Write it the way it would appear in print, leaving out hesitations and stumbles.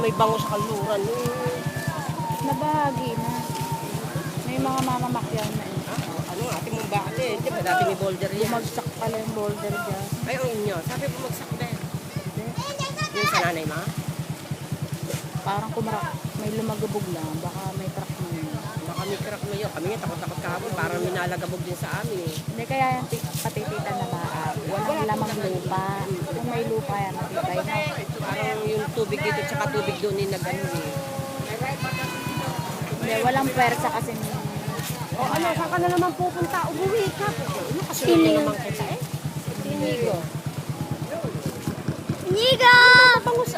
may bango sa kaluran. Nabahagi na. May mga mamamakyaw na eh. Ano ate mong bakit eh? Di ba dati may boulder yan? Bumagsak pala yung boulder dyan. Ay, ang inyo. Sabi bumagsak din. Yung sa nanay ma? Parang kumarak. May lumagabog lang. Baka may truck na yun. Baka may crack na yun. Kami nga takot-takot kahapon. Parang minalagabog din sa amin eh. Hindi kaya yung patitita na ba? Walang lamang lupa. Kung may lupa yan, matitay na. Parang yung tubig dito tsaka tubig doon yung nag-ano eh. Hindi, walang pwersa kasi. O ano, saan ka na naman pupunta? Umuwi ka. Ano kasunod na naman kita eh? Inigo. Inigo! Bangus